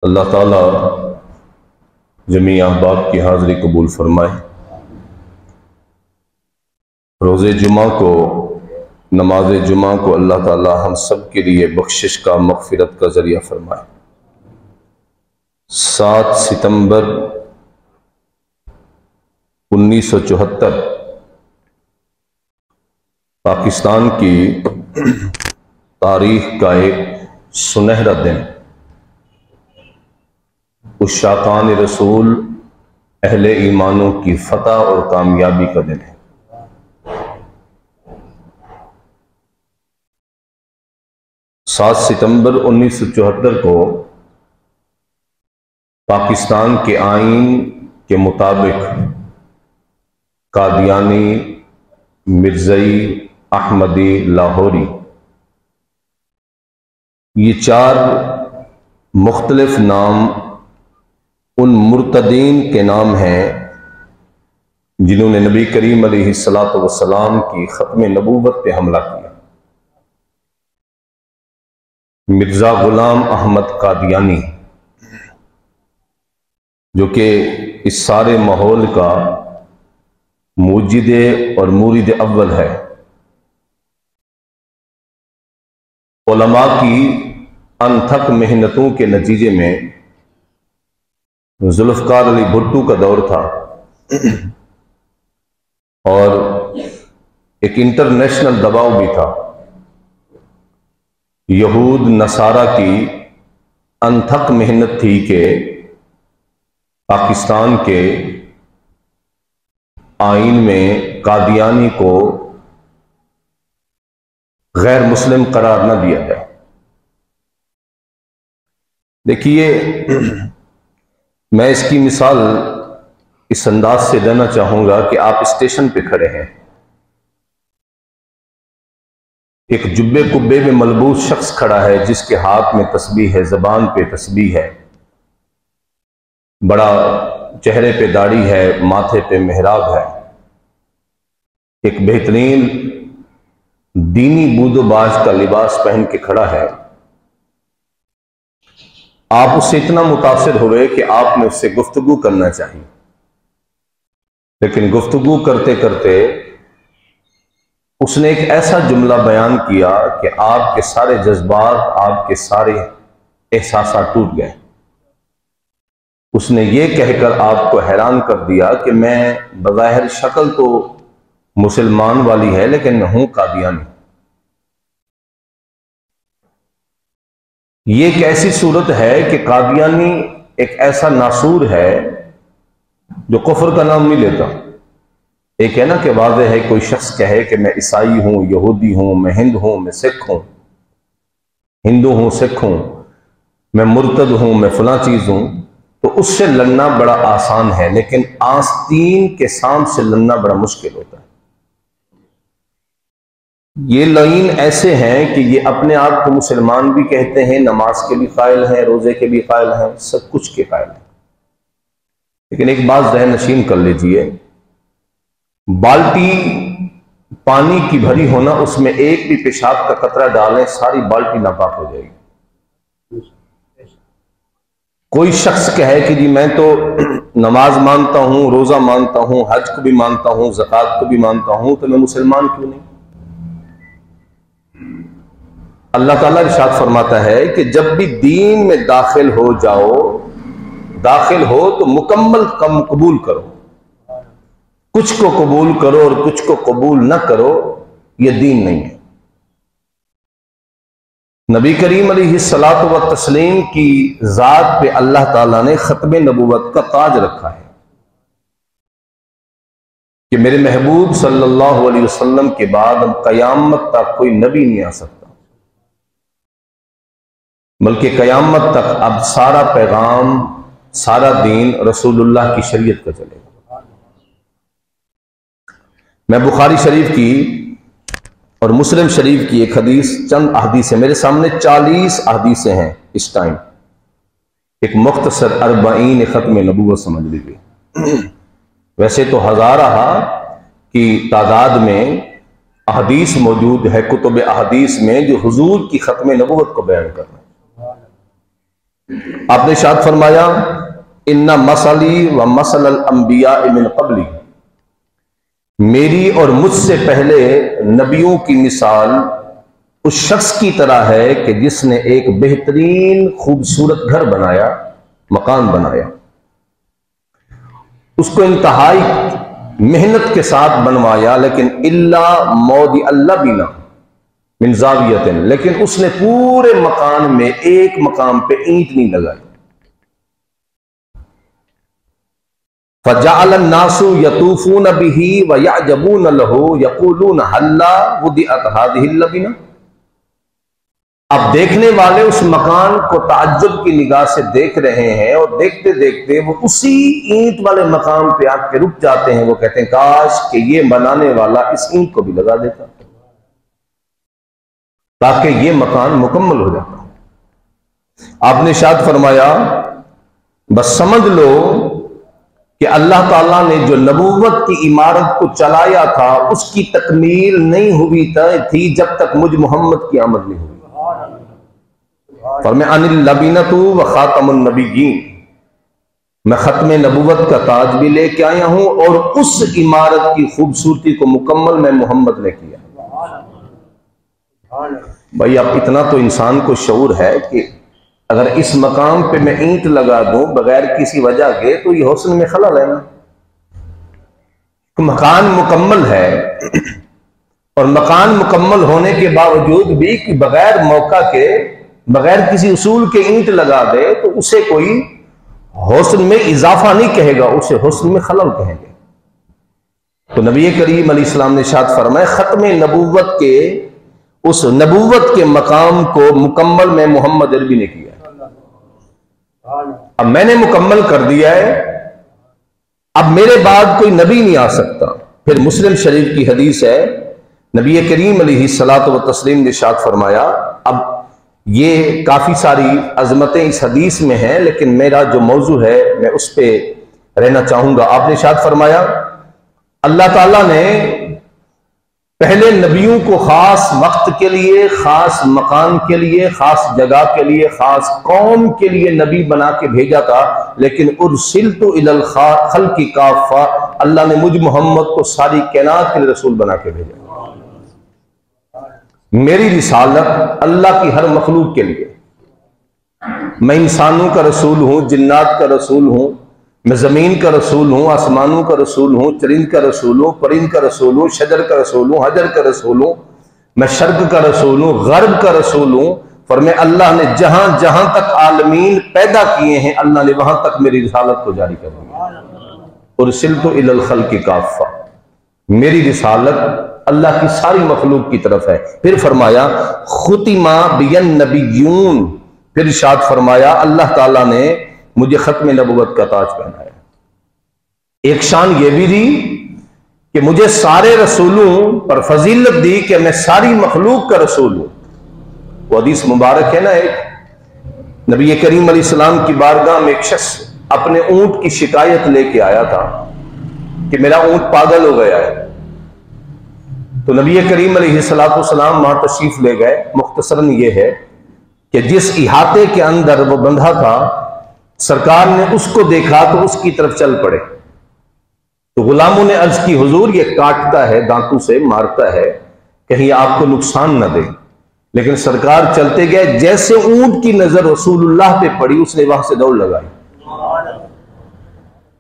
अल्लाह ताला जमी अहबाब की हाज़िरी कबूल फरमाए। रोज़े जुमा को, नमाज जुमा को अल्लाह ताला हम सब के लिए बख्शिश का, मग़फ़िरत का ज़रिया फरमाए। 7 सितंबर 1974 पाकिस्तान की तारीख का एक सुनहरा दिन, उशाकान रसूल अहले ईमानों की फतह और कामयाबी का दिन है। सात सितंबर 1974 को पाकिस्तान के आईन के मुताबिक कादियानी, मिर्ज़ई, अहमदी, लाहौरी, ये 4 मुख्तलिफ नाम उन मुर्तदीन के नाम हैं जिन्होंने नबी करीम अलैहिस्सलातु वस्सलाम की ख़त्म नबूवत पे हमला किया। मिर्ज़ा गुलाम अहमद कादियानी, जो कि इस सारे माहौल का मुजिदे और मुरीद अव्वल है। उलमा की अनथक मेहनतों के नतीजे में जुल्फ़कार अली भुट्टो का दौर था और एक इंटरनेशनल दबाव भी था। यहूद नसारा की अनथक मेहनत थी कि पाकिस्तान के आईन में कादियानी को गैर मुस्लिम करार न दिया जाए। देखिए, मैं इसकी मिसाल इस अंदाज से देना चाहूंगा कि आप स्टेशन पे खड़े हैं, एक जुब्बे कुब्बे में मलबूस शख्स खड़ा है जिसके हाथ में तस्बीह है, जबान पे तस्बीह है, बड़ा चेहरे पे दाढ़ी है, माथे पे मेहराब है, एक बेहतरीन दीनी बूदोबाज का लिबास पहन के खड़ा है। आप उससे इतना मुतासिर हुए कि आपने उससे गुफ्तगू करना चाहिए, लेकिन गुफ्तगू करते करते उसने एक ऐसा जुमला बयान किया कि आपके सारे जज्बात, आपके सारे एहसास टूट गए। उसने ये कहकर आपको हैरान कर दिया कि मैं बज़ाहिर शक्ल तो मुसलमान वाली है, लेकिन मैं हूं कादियानी। ये एक ऐसी सूरत है कि कादियानी एक ऐसा नासूर है जो कुफ्र का नाम नहीं लेता। एक है ना कि वाज़े है कोई शख्स कहे कि मैं ईसाई हूं, यहूदी हूं, मैं हिंद हूं, मैं सिख हूं, हिंदू हूं, सिख हूं, मैं मुर्तद हूं, मैं फला चीज हूं, तो उससे लड़ना बड़ा आसान है, लेकिन आस्तीन के सांप से लड़ना बड़ा मुश्किल होता है। ये लाइन ऐसे हैं कि ये अपने आप को मुसलमान भी कहते हैं, नमाज के भी कायल हैं, रोजे के भी कायल हैं, सब कुछ के कायल हैं। लेकिन एक बात ज़हन नशीन कर लीजिए, बाल्टी पानी की भरी होना, उसमें एक भी पेशाब का कतरा डालें, सारी बाल्टी नापाक हो जाएगी। कोई शख्स कहे कि जी मैं तो नमाज मानता हूं, रोजा मानता हूं, हज को भी मानता हूं, ज़कात को भी मानता हूं, तो मैं मुसलमान क्यों नहीं? अल्लाह ताला इरशाद फरमाता है कि जब भी दीन में दाखिल हो जाओ, दाखिल हो तो मुकम्मल कम कबूल करो। कुछ को कबूल करो और कुछ को कबूल न करो, यह दीन नहीं है। नबी करीम अलैहिस्सलातु व तस्लीम की जात पे अल्लाह ताला ने खत्म नबूवत का ताज रखा है कि मेरे महबूब सल्लल्लाहु अलैहि वसल्लम के बाद अब कयामत तक कोई नबी नहीं आ सकता, बल्कि कयामत तक अब सारा पैगाम, सारा दीन रसूलुल्लाह की शरीयत का चलेगा। मैं बुखारी शरीफ की और मुस्लिम शरीफ की एक हदीस, चंद अहदीस है मेरे सामने, 40 अहदीसें हैं इस टाइम, एक मुख्तसर 40 खत्म नबूवत समझ लीजिए। वैसे तो हजारा की तादाद में अहदीस मौजूद है कुतुब अहदीस में जो हुजूर की खत्म नबूवत को बयान कर रहे हैं, आपने इरशाद फरमाया, इन्ना मसली व मसल अंबिया मिन क़ब्ली, मेरी और मुझसे पहले नबियों की मिसाल उस शख्स की तरह है कि जिसने एक बेहतरीन खूबसूरत घर बनाया, मकान बनाया, उसको इंतहाई मेहनत के साथ बनवाया, लेकिन इल्ला मौदी अल्लाह बिना मिन ज़ावियतिन, लेकिन उसने पूरे मकान में एक मकाम पे ईंट नहीं लगाई। फजअल अन्नासु यतूफून बिही व यअजबून लहू यक़ूलून हल्ला वुदिअत हाज़िहिल लबीना। अब देखने वाले उस मकान को ताज्जुब की निगाह से देख रहे हैं और देखते देखते वो उसी ईंट वाले मकाम पे आके रुक जाते हैं। वो कहते हैं काश कि ये बनाने वाला इस ईंट को भी लगा देता ताकि ये मकान मुकम्मल हो जाता। आपने इरशाद फरमाया, बस समझ लो कि अल्लाह ताला ने जो नबूवत की इमारत को चलाया था उसकी तकमील नहीं हुई थी जब तक मुझ मोहम्मद की आमद नहीं हुई। फरमाया अनिल लबीनतु व खातमुन नबिय्यीन, मैं खत्म नबूवत का ताज भी लेके आया हूं और उस इमारत की खूबसूरती को मुकम्मल मैं मोहम्मद ने किया। भाई अब इतना तो इंसान को शऊर है कि अगर इस मकाम पे मैं ईंट लगा दूं बगैर किसी वजह के तो ये हुस्न में खलल है ना। मकान मुकम्मल है और मकान मुकम्मल होने के बावजूद भी कि बगैर मौका के, बगैर किसी उसूल के ईंट लगा दे तो उसे कोई हुस्न में इजाफा नहीं कहेगा, उसे हुस्न में खलल कहेंगे। तो नबी करीम अलैहिस्सलाम ने इरशाद फरमाया, खत्म नबूवत के उस नबूवत के मकाम को मुकम्मल में मोहम्मद अरबी ने किया। अब मैंने मुकम्मल कर दिया है, अब मेरे बाद कोई नबी नहीं आ सकता। फिर मुस्लिम शरीफ की हदीस है, नबी करीम अलैहिस्सलातु व तस्लीम ने इरशाद फरमाया, अब ये काफी सारी अजमतें इस हदीस में हैं लेकिन मेरा जो मौजू है मैं उस पर रहना चाहूंगा। आपने इरशाद फरमाया, अल्लाह ताला ने पहले नबियों को खास वक्त के लिए, खास मकान के लिए, खास जगह के लिए, खास कौम के लिए नबी बना के भेजा था, लेकिन उर्सिलतु इलल खल्क़ि काफ़ा, अल्लाह ने मुझ मोहम्मद को सारी कायनात के लिए रसूल बना के भेजा। मेरी रिसालत अल्लाह की हर मखलूक के लिए, मैं इंसानों का रसूल हूं, जिन्नात का रसूल हूं, मैं जमीन का रसूल हूं, आसमानों का रसूल हूं, चरिंद का रसूल हूं, परिंद का रसूल हूं, शजर का रसूल हूं, हजर का रसूल हूं, मैं शर्क का रसूल हूं, गर्ब का रसूल हूं। फरमाया अल्लाह ने जहां जहां तक आलमीन पैदा किए हैं अल्लाह ने वहां तक मेरी रिसालत को जारी कर दिया। उर्सिलतु इलल खल्क़ि काफ़ा, मेरी रिसालत अल्लाह की सारी मखलूक की तरफ है। फिर फरमाया खुतिमा बियन नबिय्यून, फिर इरशाद फरमाया अल्लाह ताला ने मुझे खत्म नबूवत का ताज पहनाया। एक शान यह भी दी कि मुझे सारे रसूलों पर फजीलत दी कि मैं सारी मखलूक का रसूल हूं। वो हदीस मुबारक है ना, एक नबी करीम अलैहिस्सलाम की बारगाह में एक शख्स अपने ऊंट की शिकायत लेके आया था कि मेरा ऊंट पागल हो गया है। तो नबी करीम अलैहिस्सलाम वहां तशरीफ ले गए। मुख्तसरन ये है कि जिस इहाते के अंदर वो बंधा था सरकार ने उसको देखा तो उसकी तरफ चल पड़े। तो गुलामों ने अर्ज की, हुजूर ये काटता है, दांतों से मारता है, कहीं आपको नुकसान न दे। लेकिन सरकार चलते गए, जैसे ऊंट की नजर रसूलुल्लाह पे पड़ी उसने वहां से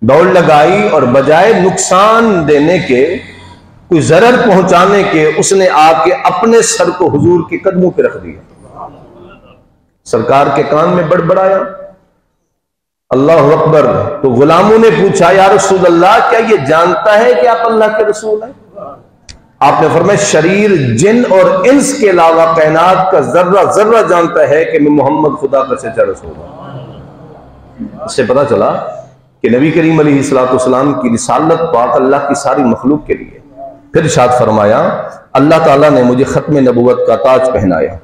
दौड़ लगाई और बजाय नुकसान देने के, कोई जरर पहुंचाने के, उसने आके अपने सर को हुजूर के कदमों पे रख दिया। सरकार के कान में बड़बड़ाया, अल्लाह अकबर। तो गुलामों ने पूछा, या रसूल अल्लाह क्या ये जानता है कि आप अल्लाह के रसूल हैं? आपने फरमाया शरीर जिन और इंस के अलावा कायनात का जर्रा जर्रा जानता है कि मैं मोहम्मद खुदा का सच्चा रसूल हूं। इससे पता चला कि नबी करीम अलैहिस्सलाम की रिसालत पाक अल्लाह की सारी मखलूक के लिए। फिर इरशाद फरमाया अल्लाह ताला ने मुझे खत्म नबूवत का ताज पहनाया।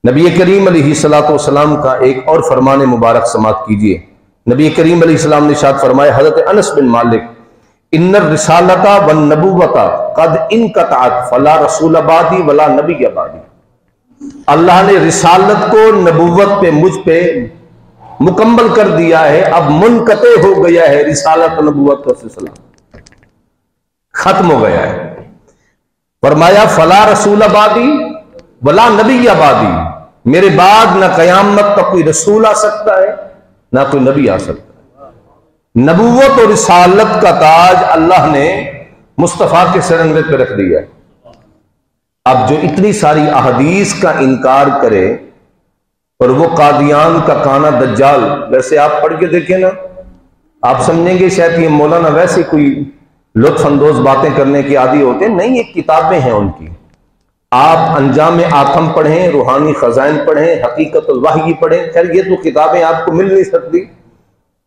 नबी करीम अलैहिस्सलाम का एक और फरमान मुबारक समात कीजिए। नबी करीम अलैहिस्सलाम ने इरशाद फरमाया, हजरत अनस बिन मालिक, इन्नर रिसालता वन नबूवता कद इनकतात फला रसूल बादी वला नबी बादी। अल्लाह ने रिसालत को, नबूवत पे, मुझ पे मुकम्मल कर दिया है, अब मुनकते हो गया है रिसालत नबुव्वत का सिलसिला, खत्म हो गया है। फरमाया फला रसूल आबादी वला नबी आबादी, मेरे बाद ना कयामत तक कोई रसूल आ सकता है ना कोई नबी आ सकता है। नबुव्वत और रिसालत का ताज अल्लाह ने मुस्तफा के सरंगे पे रख दिया है। अब जो इतनी सारी अहदीस का इनकार करे और वो कादियान का काना दज्जाल, वैसे आप पढ़ के देखें ना, आप समझेंगे शायद ये मौलाना वैसे कोई लुत्फ अंदोज बातें करने के आदी होते हैं, नहीं, ये किताबें हैं उनकी। आप अंजाम आथम पढ़ें, रूहानी खजाइन पढ़ें, हकीकतुल वही पढ़ें, खैर ये तो किताबें आपको मिल नहीं सकती।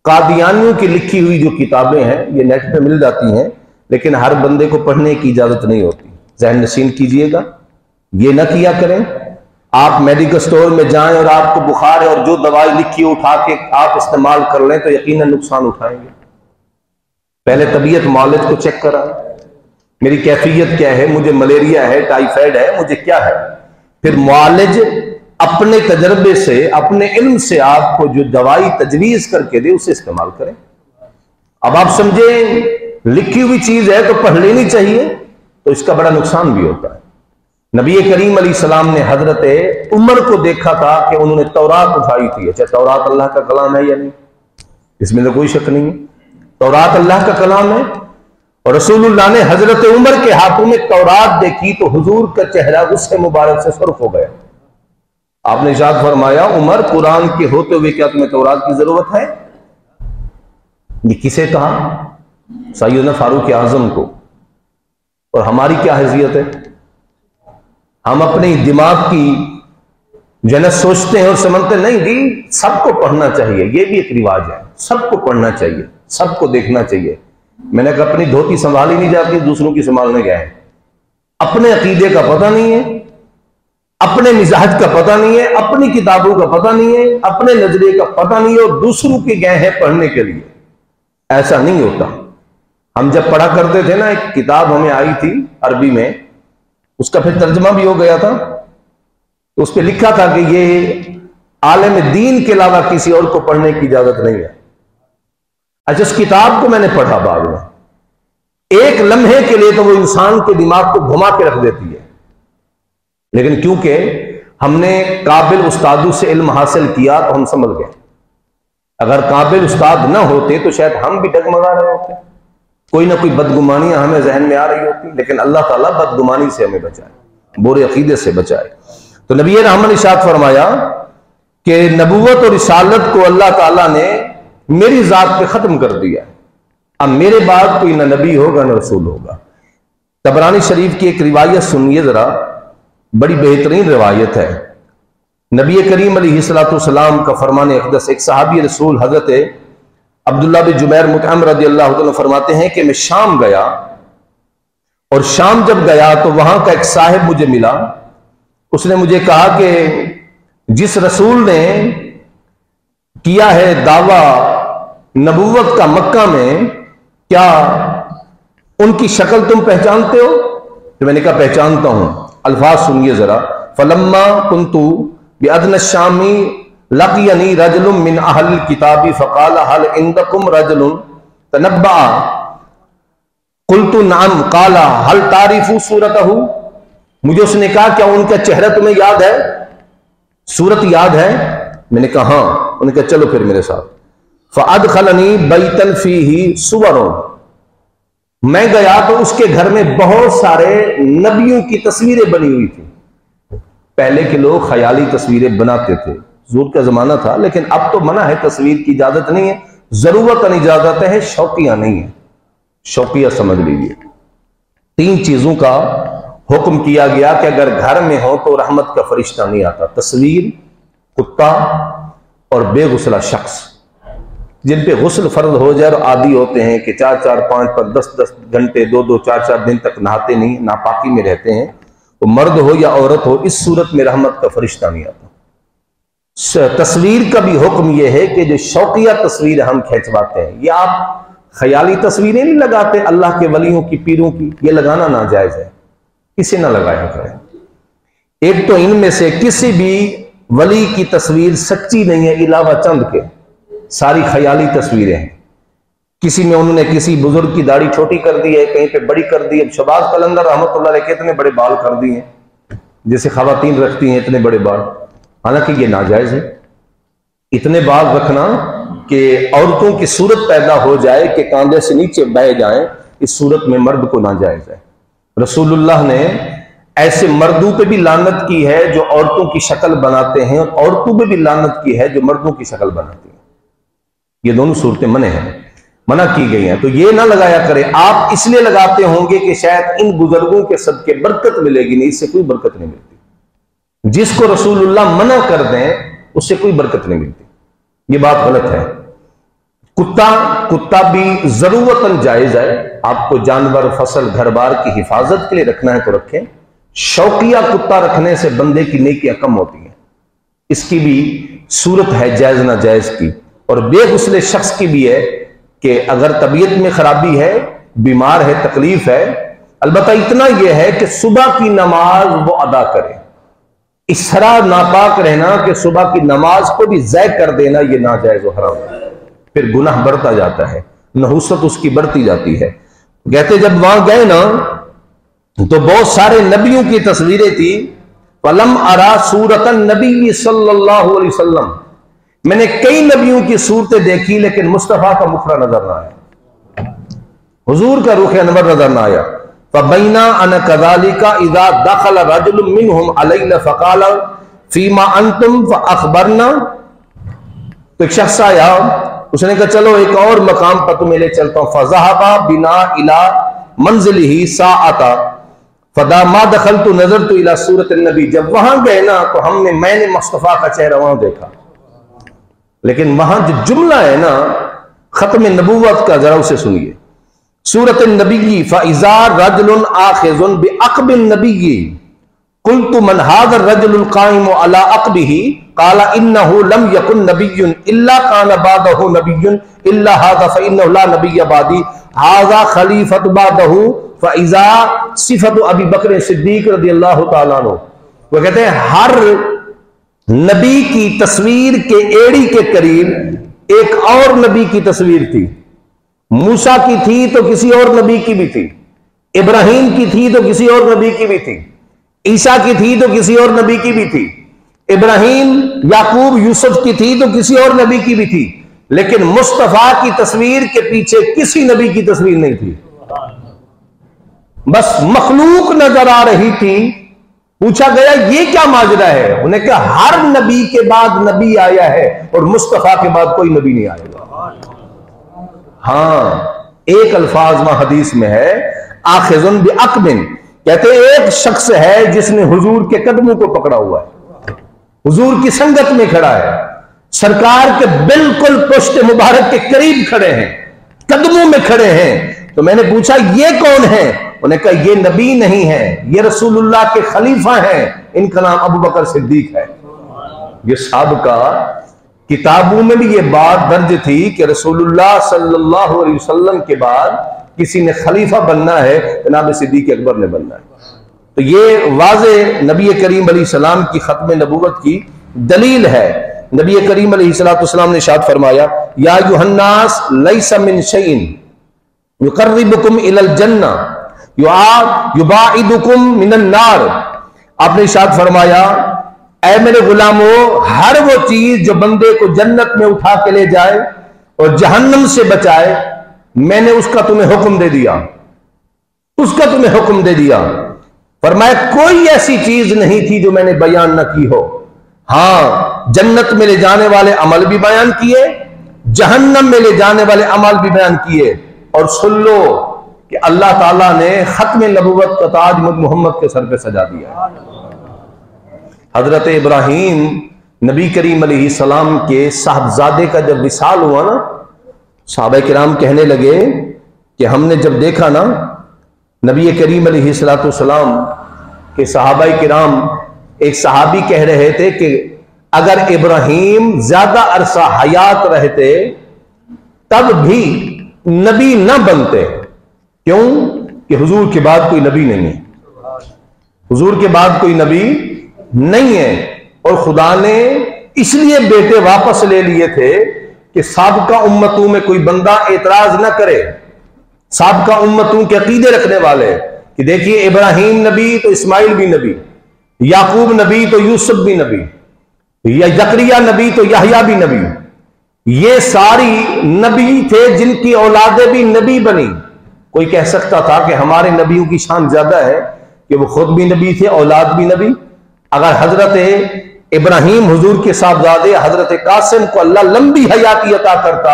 कादियानियों की लिखी हुई जो किताबें हैं ये नेट पे मिल जाती हैं, लेकिन हर बंदे को पढ़ने की इजाजत नहीं होती। ज़हन नशीन कीजिएगा, ये ना किया करें। आप मेडिकल स्टोर में जाएं और आपको बुखार है और जो दवाई लिखी उठा के आप इस्तेमाल कर लें तो यकीनन नुकसान उठाएंगे। पहले तबीयत मालिज को चेक कराएं, मेरी कैफियत क्या है, मुझे मलेरिया है, टाइफाइड है, मुझे क्या है। फिर मालिज अपने तजर्बे से, अपने इल्म से आपको जो दवाई तजवीज करके दे उसे इस्तेमाल करें। अब आप समझे लिखी हुई चीज है तो पढ़ लेनी चाहिए, तो इसका बड़ा नुकसान भी होता है। नबी करीम अलैहिस्सलाम ने हजरत उमर को देखा था कि उन्होंने तौरात उठाई थी। अच्छा, तौरात अल्लाह का कलाम है या नहीं, इसमें तो कोई शक नहीं है, तौरात अल्लाह का कलाम है। और रसूलुल्लाह ने हजरत उमर के हाथों में तौरात देखी तो हुजूर का चेहरा गुस्से मुबारक से सुर्ख हो गया। आपने इरशाद फरमाया, उमर, कुरान के होते हुए क्या तुम्हें तौरात की जरूरत है? ये किसे कहा? सैयदना फारूक आजम को। और हमारी क्या हैसियत है? हम अपने दिमाग की जनत सोचते हैं और समझते नहीं जी सबको पढ़ना चाहिए, ये भी एक रिवाज है, सबको पढ़ना चाहिए, सबको देखना चाहिए। मैंने कहा अपनी धोती संभाली नहीं जाती, दूसरों की संभालने गए हैं। अपने अकीदे का पता नहीं है, अपने मिजाज का पता नहीं है, अपनी किताबों का पता नहीं है, अपने नजरिए का पता नहीं है और दूसरों के गए हैं पढ़ने के लिए। ऐसा नहीं होता। हम जब पढ़ा करते थे ना, एक किताब हमें आई थी अरबी में, उसका फिर तर्जमा भी हो गया था, तो उस पर लिखा था कि ये आलिम दीन के अलावा किसी और को पढ़ने की इजाजत नहीं है। अच्छा, उस किताब को मैंने पढ़ा बाद में, एक लम्हे के लिए तो वो इंसान के दिमाग को घुमा के रख देती है, लेकिन क्योंकि हमने काबिल उस्तादों से इल्म हासिल किया तो हम समझ गए। अगर काबिल उस्ताद ना होते तो शायद हम भी डगमगा रहे होते, कोई ना कोई बदगुमानियां हमें जहन में आ रही होती, लेकिन अल्लाह ताला बदगुमानी से हमें बचाए, बुरे अकीदे से बचाए। तो नबी रहमत ने इरशाद फरमाया कि नबुव्वत और रिसालत को अल्लाह ताला ने मेरी जात पे खत्म कर दिया। अब मेरे बाद कोई ना नबी होगा ना रसूल होगा। तबरानी शरीफ की एक रिवायत सुनिए जरा, बड़ी बेहतरीन रिवायत है। नबी करीम अलैहिस्सलाम का फरमान अक़दस, एक सहाबी रसूल हजरत अब्दुल्लाह बिन जुबैर मुतअम रज़ियल्लाहु अन्हु फरमाते हैं कि मैं शाम गया, और शाम जब गया तो वहां का एक साहिब मुझे मिला। उसने मुझे कहा कि जिस रसूल ने किया है दावा नबुव्वत का मक्का में, क्या उनकी शक्ल तुम पहचानते हो? तो मैंने कहा पहचानता हूं। अल्फाज सुनिए जरा। फलम्मा कुन्तु बिअदन शामी लक़ियनी रजुलुम मिन अहल किताबी फ़क़ाल हल इंदकुम रजुलुन तनब्बा कुल्तु नाम काला हल तारिफु सूरतहु। मुझे उसने कहा क्या उनका चेहरा तुम्हें याद है, सूरत याद है? मैंने कहा हाँ। उन्होंने कहा चलो फिर मेरे साथ। फ़अदखलनी बैतन फ़ीही सुवरुन। मैं गया तो उसके घर में बहुत सारे नबियों की तस्वीरें बनी हुई थी। पहले के लोग ख्याली तस्वीरें बनाते थे, हुजूर का जमाना था, लेकिन अब तो मना है, तस्वीर की इजाजत नहीं है, जरूरत इजाजत है, शौकिया नहीं है। शौकिया समझ लीजिए। 3 चीजों का हुक्म किया गया कि अगर घर में हो तो रहमत का फरिश्ता नहीं आता। तस्वीर, कुत्ता और बेगुसला शख्स, जिन पे गुस्ल फर्ज हो जाए और आदी होते हैं कि 4-4, 5-5, 10-10 घंटे, 2-2, 4-4 दिन तक नहाते नहीं, नापाकी में रहते हैं, तो मर्द हो या औरत हो, इस सूरत में रहमत का फरिश्ता नहीं आता। तस्वीर का भी हुक्म यह है कि जो शौकिया तस्वीर हम खिंचवाते हैं, ये आप ख्याली तस्वीरें नहीं लगाते अल्लाह के वलियों की, पीरों की, ये लगाना नाजायज है, किसी ना लगाया करें। एक तो इनमें से किसी भी वली की तस्वीर सच्ची नहीं है, इलावा चंद के। सारी ख्याली तस्वीरें हैं। किसी में उन्होंने किसी बुजुर्ग की दाढ़ी छोटी कर दी है, कहीं पे बड़ी कर दी है। शहबाज कलंदर रहमतुल्लाह अलैह के इतने बड़े बाल कर दिए हैं, जैसे खवातीन रखती हैं इतने बड़े बाल, हालांकि ये नाजायज है। इतने बाल रखना कि औरतों की सूरत पैदा हो जाए कि कांधे से नीचे बह जाए, इस सूरत में मर्द को नाजायज है। रसूलुल्लाह ने ऐसे मर्दों पे भी लानत की है जो औरतों की शक्ल बनाते हैं, और औरतों पे भी लानत की है जो मर्दों की शक्ल बनाती हैं। ये दोनों सूरतें मना की गई हैं। तो ये ना लगाया करें। आप इसलिए लगाते होंगे कि शायद इन बुजुर्गों के सदके बरकत मिलेगी, नहीं, इससे कोई बरकत नहीं मिलती। जिसको रसूलुल्लाह मना कर दें उससे कोई बरकत नहीं मिलती। ये बात गलत है। कुत्ता भी जरूरतन जायज है। आपको जानवर, फसल, घर बार की हिफाजत के लिए रखना है तो रखें। शौकिया कुत्ता रखने से बंदे की नेकियां कम होती हैं। इसकी भी सूरत है जायज ना जायज की। और बेगुस्ले शख्स की भी है कि अगर तबीयत में खराबी है, बीमार है, तकलीफ है, अलबत्ता इतना यह है कि सुबह की नमाज वो अदा करे। इस तरह नापाक रहना कि सुबह की नमाज को भी ज़ाय कर देना, यह नाजायज और हराम है। फिर गुनाह बढ़ता जाता है, नहुसत उसकी बढ़ती जाती है। कहते जब वहां गए ना तो बहुत सारे नबियों की तस्वीरें थी। फलम अरा सूरतन नबी सल्लल्लाहु अलैहि वसल्लम, मैंने कई नबियों की सूरतें देखी लेकिन मुस्तफा का मुखरा नजर ना आया, हुजूर का रुख अनवर नजर ना आया। फबैना अन कज़ालिका इज़ा दखल रजुलुम मिनहुम अलैना फक़ाल फीमा अंतुम फअख़बरना, तो एक शख्स आया, उसने कहा चलो एक और मकाम पर तुम्हें ले चलता हूं। फज़हबा बिना इला मंज़िलिही साअता फदा मा दखलतु नज़रतु इला सूरत नबी, जब वहां गए ना तो मैंने मुस्तफा का चेहरा वहां देखा, लेकिन वहां जो जुमला है ना खत्म नबूवत का, जरा उसे सुनिए। सूरत नबी फ़इज़ा रजुलन आखिज़ुन बिअक़बिन नबी कुल्तु मन हाज़ा रजुलुल क़ाइमु अला अक़बिही क़ाला इन्नहु लम यकुन नबिय्युन इल्ला कान बादहु नबिय्युन इल्ला हाज़ा फ़इन्नहु ला नबिय्य बादी हाज़ा खलीफ़तु बादहु फ़इज़ा सिफ़तु अबी बकर सिद्दीक़ रज़ियल्लाहु तआला अन्हु। वो कहते हैं हर नबी की तस्वीर के एड़ी के करीब एक और नबी की तस्वीर थी। मूसा की थी तो किसी और नबी की भी थी, इब्राहिम की थी तो किसी और नबी की भी थी, ईसा की थी तो किसी और नबी की भी थी, इब्राहिम, याकूब, यूसुफ की थी तो किसी और नबी की भी थी, लेकिन मुस्तफा की तस्वीर के पीछे किसी नबी की तस्वीर नहीं थी। बस मखलूक नजर आ रही थी। पूछा गया ये क्या माजरा है? उन्हें कहा हर नबी के बाद नबी आया है और मुस्तफा के बाद कोई नबी नहीं आएगा। हाँ, एक अल्फाज वहां हदीस में है आखिज़ुन बिअक़बिन, कहते एक शख्स है जिसने हुजूर के कदमों को पकड़ा हुआ है, हुजूर की संगत में खड़ा है, सरकार के बिल्कुल पुश्त मुबारक के करीब खड़े हैं, कदमों में खड़े हैं। तो मैंने पूछा ये कौन है? उन्हें कहा ये नबी नहीं है, ये रसूलुल्लाह के खलीफा हैं, इनका नाम अबू बकर सिद्दीक है। ये साबका किताबों में भी ये बात दर्ज थी कि रसूलुल्लाह सल्लल्लाहु अलैहि वसल्लम के बाद किसी ने खलीफा बनना है, जनाब सिद्दीक अकबर ने बनना है। तो ये वाज़े नबी करीम अलैहिस्सलाम की खत्म नबूवत की दलील है। नबी करीम अलैहिस्सलाम ने इरशाद फरमाया या अय्युहन्नास लैसा मिन शैइन युक़र्रिबुकुम इलल जन्ना युबाइदुकुम मिनन नार। आपने इरशाद फरमाया ऐ मेरे गुलामों, हर वो चीज जो बंदे को जन्नत में उठा के ले जाए और जहन्नम से बचाए, मैंने उसका तुम्हें हुक्म दे दिया, उसका तुम्हें हुक्म दे दिया। फरमाया कोई ऐसी चीज नहीं थी जो मैंने बयान न की हो। हां, जन्नत में ले जाने वाले अमल भी बयान किए, जहन्नम में ले जाने वाले अमल भी बयान किए। और सुन लो कि अल्लाह ताला ने खत्म नबूवत का ताज मोहम्मद के सर पे सजा दिया। हजरत इब्राहीम नबी करीम अलैहिस्सलाम के साहबजादे का जब विसाल हुआ ना, सहाबा किराम कहने लगे कि हमने जब देखा ना नबी करीम अलैहिस्सलाम के सहाबा किराम, एक सहाबी कह रहे थे कि अगर इब्राहीम ज्यादा अरसा हयात रहते तब भी नबी न बनते। क्यों? कि हुजूर के बाद कोई नबी नहीं है, हुजूर के बाद कोई नबी नहीं है। और खुदा ने इसलिए बेटे वापस ले लिए थे कि साबका उम्मतों में कोई बंदा एतराज ना करे, साबका उम्मतों के अकीदे रखने वाले, कि देखिए इब्राहिम नबी तो इस्माइल भी नबी, याकूब नबी तो यूसुफ भी नबी, या जकरिया नबी तो याहया भी नबी, ये सारी नबी थे जिनकी औलादे भी नबी बनी। कोई कह सकता था कि हमारे नबियों की शान ज्यादा है कि वो खुद भी नबी थे, औलाद भी नबी। अगर हजरत इब्राहिम हुजूर के साहबजादे हजरत कासिम को अल्लाह लंबी हयाती अता करता,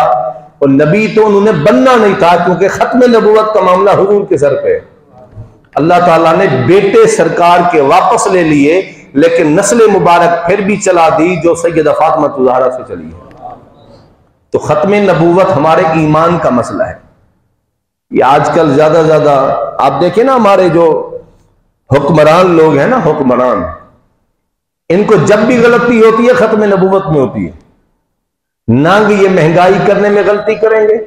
और नबी तो उन्होंने बनना नहीं था, क्योंकि खत्म नबूवत का मामला हुजूर के सर पे। अल्लाह ताला ने बेटे सरकार के वापस ले लिए, लेकिन नस्ल मुबारक फिर भी चला दी जो सैयदा फातिमा ज़हरा से चली है। तो खत्म नबूवत हमारे ईमान का मसला है। ये आजकल ज्यादा आप देखें ना, हमारे जो हुक्मरान लोग हैं ना, हुक्मरान, इनको जब भी गलती होती है खत्म नबूवत में होती है। नांग ये महंगाई करने में गलती करेंगे,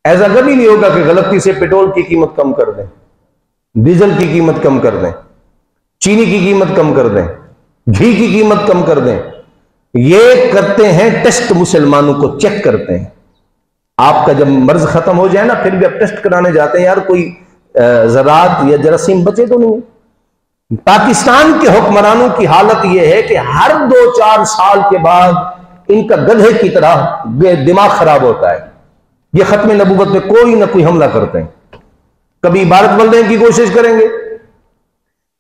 ऐसा कभी नहीं होगा कि गलती से पेट्रोल की कीमत कम कर दें, डीजल की कीमत कम कर दें, चीनी की कीमत कम कर दें, घी की कीमत कम कर दें। ये करते हैं टेस्ट, मुसलमानों को चेक करते हैं। आपका जब मर्ज खत्म हो जाए ना, फिर भी आप टेस्ट कराने जाते हैं, यार कोई ज़रात या जरासीम बचे तो नहीं। पाकिस्तान के हुक्मरानों की हालत यह है कि हर 2-4 साल के बाद इनका गधे की तरह दिमाग खराब होता है। ये खत्म नबूवत में कोई ना कोई हमला करते हैं, कभी इबारत बदलने की कोशिश करेंगे,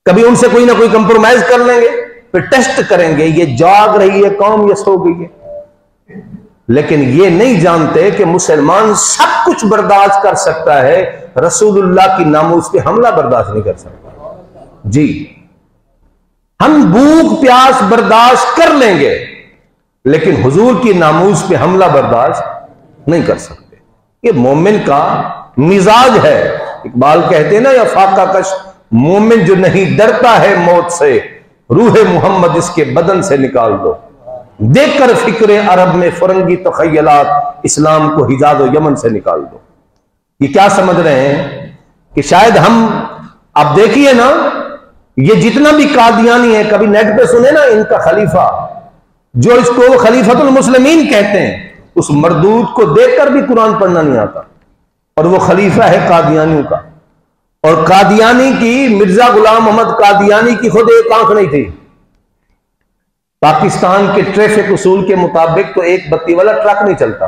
कभी उनसे कोई ना कोई कंप्रोमाइज कर लेंगे, फिर टेस्ट करेंगे ये जाग रही है कौम या सो गई है। लेकिन ये नहीं जानते कि मुसलमान सब कुछ बर्दाश्त कर सकता है, रसूलुल्लाह की नामूस पे हमला बर्दाश्त नहीं कर सकता। जी, हम भूख प्यास बर्दाश्त कर लेंगे, लेकिन हुजूर की नामूस पे हमला बर्दाश्त नहीं कर सकते। ये मोमिन का मिजाज है। इकबाल कहते हैं ना, या फाका कश मोमिन जो नहीं डरता है मौत से, रूह मोहम्मद इसके बदन से निकाल दो। देखकर फिक्र अरब में फरंगी तखयलात, इस्लाम को हिजाज और यमन से निकाल दो। ये क्या समझ रहे हैं कि शायद हम, आप देखिए ना, ये जितना भी कादियानी है, कभी नेट पे सुने ना, इनका खलीफा जो इसको खलीफतुल मुस्लिमीन कहते हैं, उस मरदूद को देखकर भी कुरान पढ़ना नहीं आता, और वो खलीफा है कादियानियों का। और कादियानी की, मिर्जा गुलाम मोहम्मद कादियानी की खुद एक आंख नहीं थी। पाकिस्तान के ट्रैफिक उसूल के मुताबिक तो एक बत्ती वाला ट्रक नहीं चलता।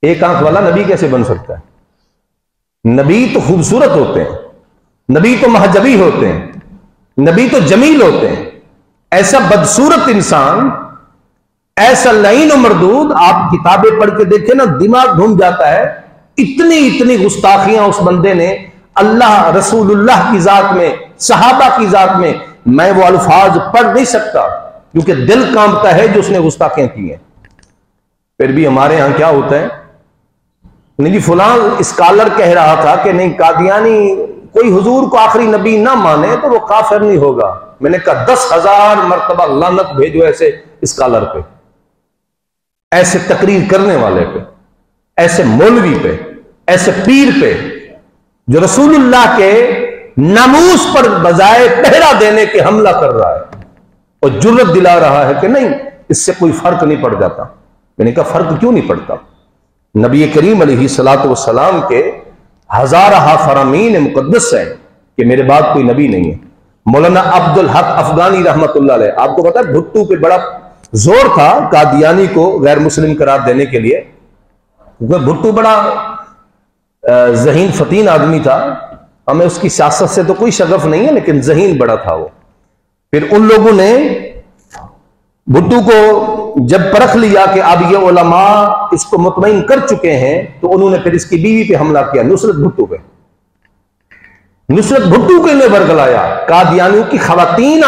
एक आंख वाला नबी कैसे बन सकता है? नबी तो खूबसूरत होते हैं, नबी तो महजबी होते हैं, नबी तो जमील होते हैं। ऐसा बदसूरत इंसान, ऐसा लईन और मरदूद, आप किताबें पढ़ के देखें ना, दिमाग घूम जाता है। इतनी गुस्ताखियां उस बंदे ने अल्लाह रसूलुल्लाह की जात में, सहाबा की जात में, मैं वो अल्फाज पढ़ नहीं सकता क्योंकि दिल कांपता है जो उसने गुस्ताखियां की हैं। फिर भी हमारे यहां क्या होता है, नहीं जी फुलां स्कॉलर कह रहा था कि नहीं, कादियानी कोई हुजूर को आखिरी नबी ना माने तो वो काफिर नहीं होगा। मैंने कहा 10,000 मरतबा लानत भेजो ऐसे स्कॉलर पे, ऐसे तकरीर करने वाले पे, ऐसे मौलवी पे, ऐसे पीर पे, जो रसूलुल्लाह के नामूस पर बजाय पहरा देने के हमला कर रहा है और जुर्रत दिला रहा है कि नहीं, इससे कोई फर्क नहीं पड़ जाता। मैंने कहा फर्क क्यों नहीं पड़ता? नबी करीम अलैहिस्सलातु वस्सलाम के हजारा फरामीन मुकद्दस है कि मेरे बाद कोई नबी नहीं है। मौलाना अब्दुल हक अफगानी रहमतुल्लाह अलैह, आपको पता है भुट्टू पे बड़ा जोर था कादियानी को गैर मुस्लिम करार देने के लिए। भुट्टू बड़ा जहीन फतीन आदमी था, हमें उसकी सियासत से तो कोई शगफ नहीं है, लेकिन जहीन बड़ा था वो। फिर उन लोगों ने भुट्टू को जब परख लिया कि अब ये उलमा इसको मुतमईन कर चुके हैं, तो उन्होंने फिर इसकी बीवी पे हमला किया, नुसरत भुट्टू पे। नुसरत भुट्टू के लिए बरगलाया, कादियानियों की खवातीन